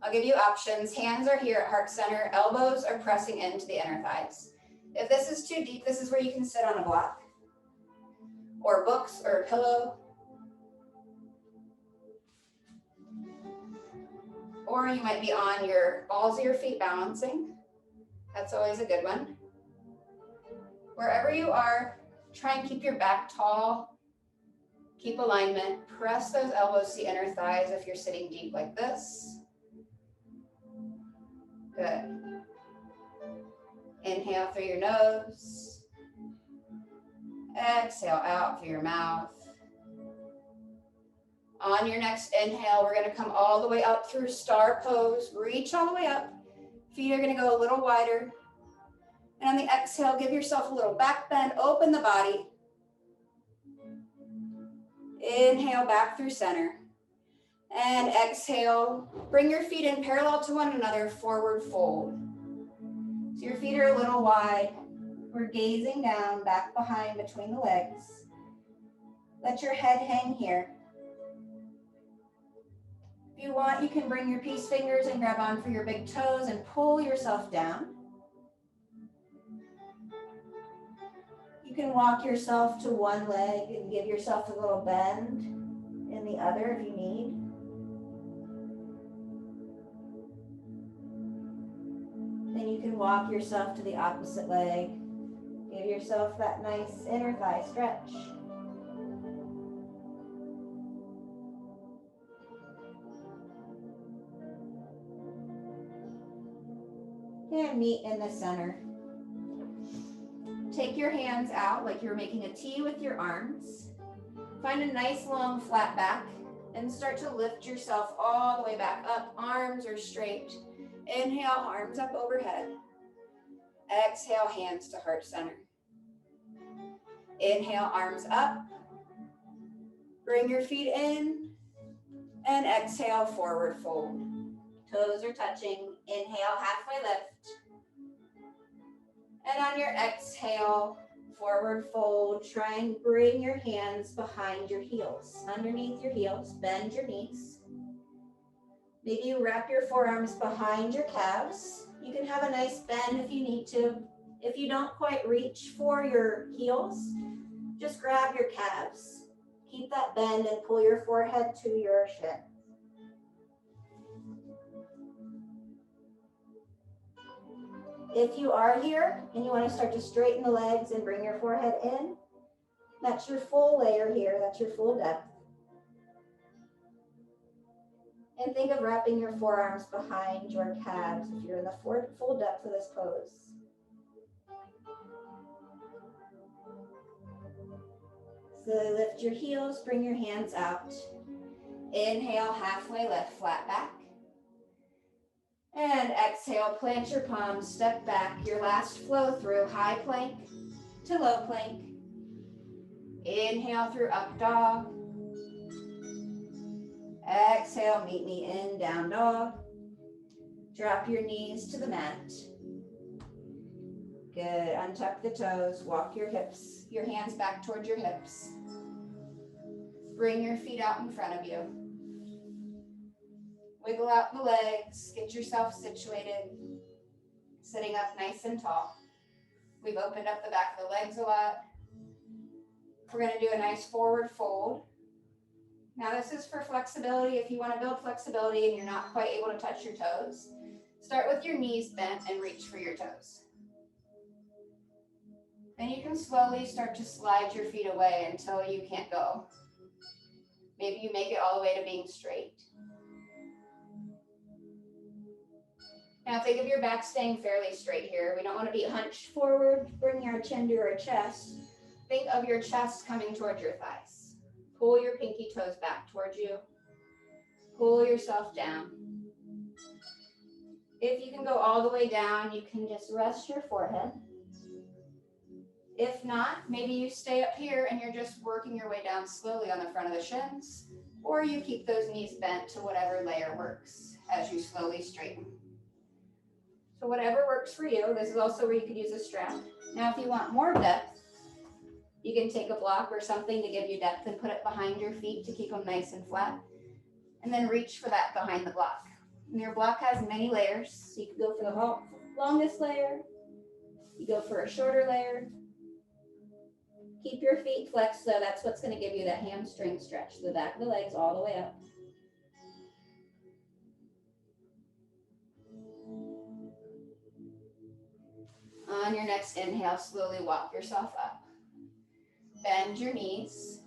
I'll give you options. Hands are here at heart center. Elbows are pressing into the inner thighs. If this is too deep, this is where you can sit on a block or books or a pillow. Or you might be on your balls of your feet balancing. That's always a good one. Wherever you are, try and keep your back tall. Keep alignment. Press those elbows to the inner thighs if you're sitting deep like this. Good. Inhale through your nose. Exhale out through your mouth. On your next inhale, we're going to come all the way up through star pose. Reach all the way up. Feet are going to go a little wider. And on the exhale, give yourself a little back bend. Open the body. Inhale back through center. And exhale, bring your feet in parallel to one another, forward fold. So your feet are a little wide. We're gazing down, back behind between the legs. Let your head hang here. If you want, you can bring your peace fingers and grab on for your big toes and pull yourself down. You can walk yourself to one leg and give yourself a little bend in the other if you need. Then you can walk yourself to the opposite leg. Give yourself that nice inner thigh stretch. And meet in the center. Take your hands out like you're making a T with your arms. Find a nice long flat back and start to lift yourself all the way back up. Arms are straight. Inhale, arms up overhead. Exhale, hands to heart center. Inhale, arms up. Bring your feet in. And exhale, forward fold. Toes are touching. Inhale, halfway lift. And on your exhale, forward fold. Try and bring your hands behind your heels. Underneath your heels, bend your knees. Maybe you wrap your forearms behind your calves. You can have a nice bend if you need to. If you don't quite reach for your heels, just grab your calves. Keep that bend and pull your forehead to your shin. If you are here and you want to start to straighten the legs and bring your forehead in, that's your full layer here. That's your full depth. And think of wrapping your forearms behind your calves if you're in the full depth of this pose. So lift your heels, bring your hands out. Inhale, halfway lift, flat back. And exhale, plant your palms, step back. Your last flow through, high plank to low plank. Inhale through up dog. Exhale, meet me in down dog. Drop your knees to the mat. Good. Untuck the toes. Walk your hips, your hands back towards your hips. Bring your feet out in front of you. Wiggle out the legs. Get yourself situated. Sitting up nice and tall. We've opened up the back of the legs a lot. We're going to do a nice forward fold. Now this is for flexibility. If you want to build flexibility and you're not quite able to touch your toes, start with your knees bent and reach for your toes. Then you can slowly start to slide your feet away until you can't go. Maybe you make it all the way to being straight. Now think of your back staying fairly straight here. We don't want to be hunched forward, bring our chin to our chest. Think of your chest coming towards your thighs. Pull your pinky toes back towards you. Pull yourself down. If you can go all the way down, you can just rest your forehead. If not, maybe you stay up here and you're just working your way down slowly on the front of the shins, or you keep those knees bent to whatever layer works as you slowly straighten. So whatever works for you. This is also where you could use a strap. Now, if you want more depth, you can take a block or something to give you depth and put it behind your feet to keep them nice and flat. And then reach for that behind the block. And your block has many layers. So you can go for the longest layer. You go for a shorter layer. Keep your feet flexed, so that's what's going to give you that hamstring stretch. The back of the legs all the way up. On your next inhale, slowly walk yourself up. Bend your knees.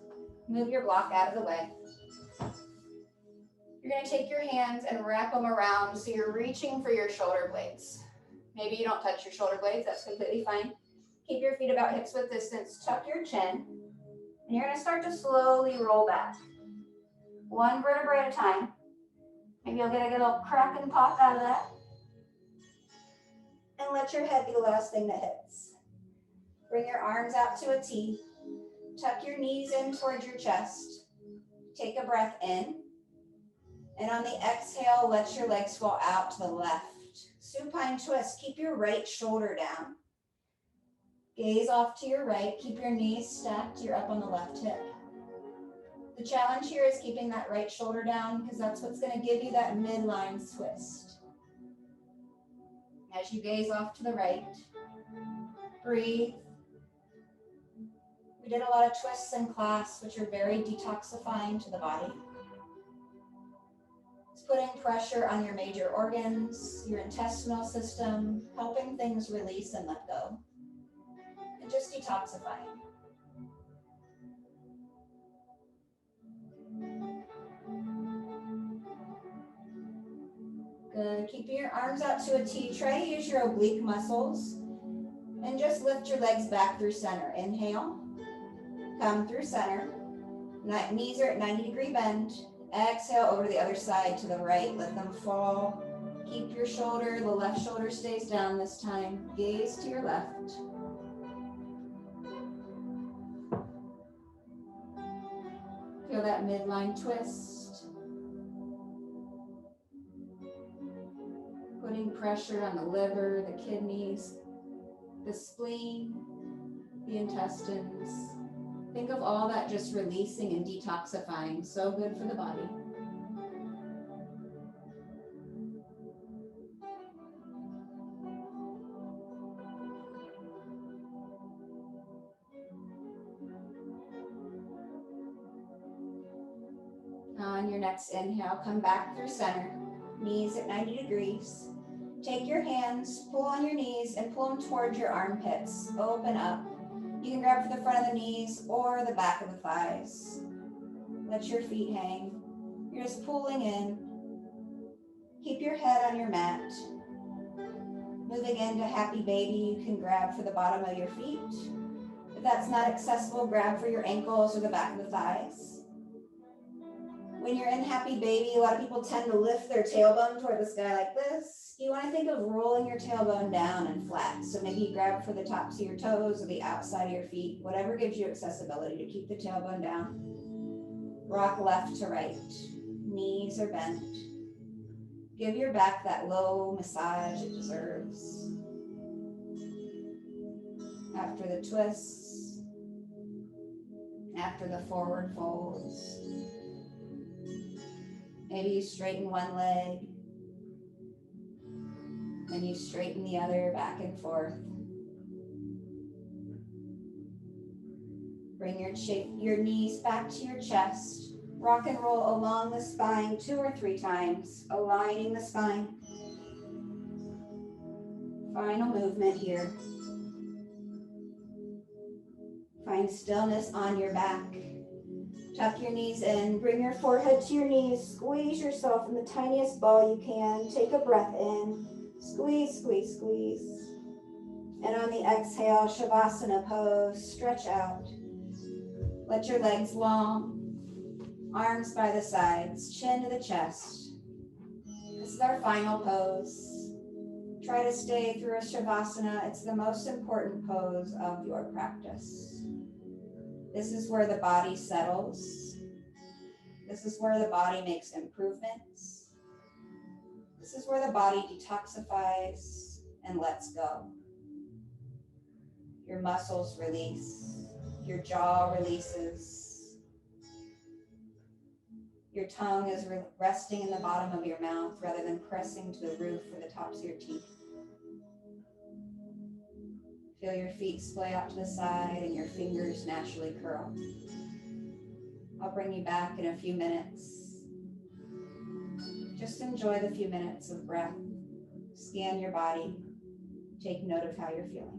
Move your block out of the way. You're going to take your hands and wrap them around so you're reaching for your shoulder blades. Maybe you don't touch your shoulder blades. That's completely fine. Keep your feet about hips width distance. Tuck your chin. And you're going to start to slowly roll back. One vertebrae at a time. Maybe you'll get a little crack and pop out of that. And let your head be the last thing that hits. Bring your arms out to a T. Tuck your knees in towards your chest. Take a breath in. And on the exhale, let your legs fall out to the left. Supine twist. Keep your right shoulder down. Gaze off to your right. Keep your knees stacked. You're up on the left hip. The challenge here is keeping that right shoulder down because that's what's going to give you that midline twist. As you gaze off to the right, breathe. We did a lot of twists in class, which are very detoxifying to the body. It's putting pressure on your major organs, your intestinal system, helping things release and let go. And just detoxifying. Good. Keeping your arms out to a T. Try to use your oblique muscles. And just lift your legs back through center. Inhale. Come through center. Knees are at 90-degree bend. Exhale over to the other side to the right. Let them fall. Keep your shoulder. The left shoulder stays down this time. Gaze to your left. Feel that midline twist. Putting pressure on the liver, the kidneys, the spleen, the intestines. Think of all that just releasing and detoxifying. So good for the body. On your next inhale, come back through center. Knees at 90 degrees. Take your hands, pull on your knees, and pull them towards your armpits. Open up. You can grab for the front of the knees or the back of the thighs. Let your feet hang. You're just pulling in. Keep your head on your mat. Moving into happy baby, you can grab for the bottom of your feet. If that's not accessible, grab for your ankles or the back of the thighs. When you're in happy baby, a lot of people tend to lift their tailbone toward the sky like this. You want to think of rolling your tailbone down and flat. So maybe you grab for the tops of your toes or the outside of your feet, whatever gives you accessibility to keep the tailbone down. Rock left to right. Knees are bent. Give your back that low massage it deserves. after the twists, after the forward folds. Maybe you straighten one leg, then you straighten the other back and forth. Bring your knees back to your chest. Rock and roll along the spine 2 or 3 times, aligning the spine. Final movement here. Find stillness on your back. Tuck your knees in. Bring your forehead to your knees. Squeeze yourself in the tiniest ball you can. Take a breath in. Squeeze, squeeze, squeeze. And on the exhale, Shavasana Pose. Stretch out. Let your legs long. Arms by the sides. Chin to the chest. This is our final pose. Try to stay through a Shavasana. It's the most important pose of your practice. This is where the body settles. This is where the body makes improvements. This is where the body detoxifies and lets go. Your muscles release. Your jaw releases. Your tongue is resting in the bottom of your mouth rather than pressing to the roof or the tops of your teeth. Feel your feet splay out to the side and your fingers naturally curl. I'll bring you back in a few minutes. Just enjoy the few minutes of breath. Scan your body. Take note of how you're feeling.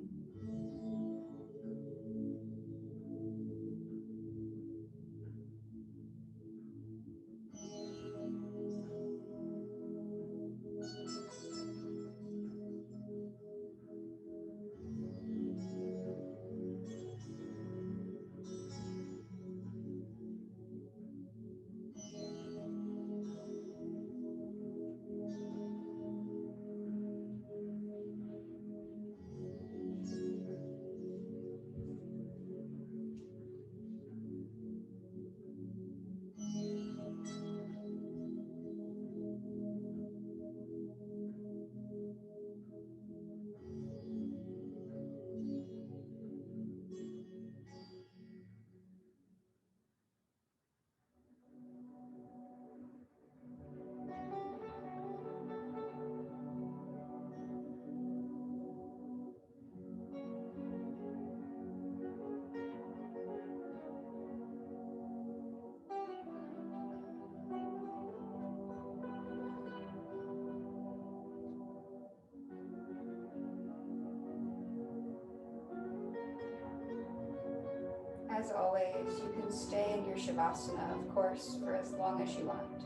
As always, you can stay in your Shavasana, of course, for as long as you want.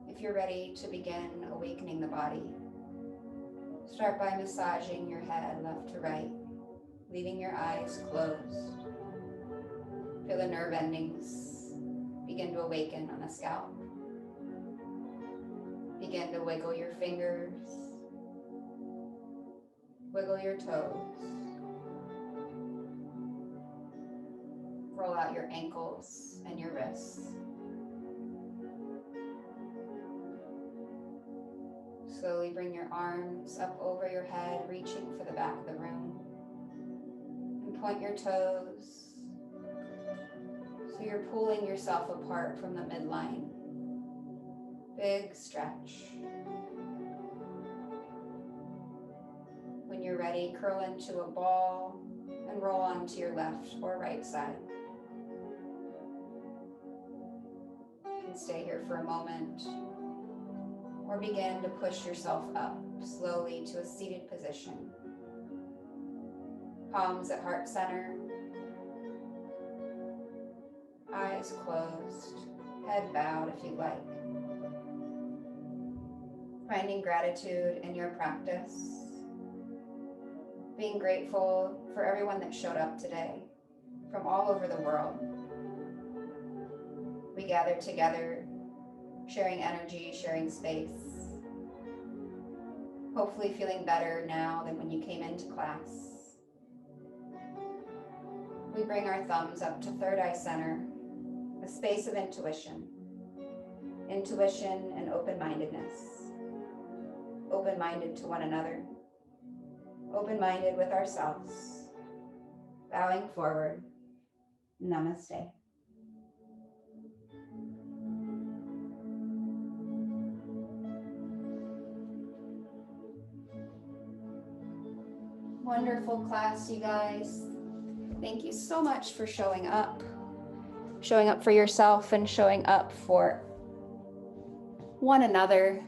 If you're ready to begin awakening the body, start by massaging your head left to right, leaving your eyes closed. Feel the nerve endings begin to awaken on the scalp. Begin to wiggle your fingers, wiggle your toes. Roll out your ankles and your wrists. Slowly bring your arms up over your head, reaching for the back of the room. And point your toes so you're pulling yourself apart from the midline. Big stretch. When you're ready, curl into a ball and roll onto your left or right side. You can stay here for a moment or begin to push yourself up slowly to a seated position. Palms at heart center, eyes closed, head bowed if you'd like. Finding gratitude in your practice. Being grateful for everyone that showed up today from all over the world. We gathered together, sharing energy, sharing space. Hopefully feeling better now than when you came into class. We bring our thumbs up to third eye center, a space of intuition. Intuition and open-mindedness. Open-minded to one another. Open-minded with ourselves. Bowing forward. Namaste. Wonderful class, you guys. Thank you so much for showing up for yourself and showing up for one another.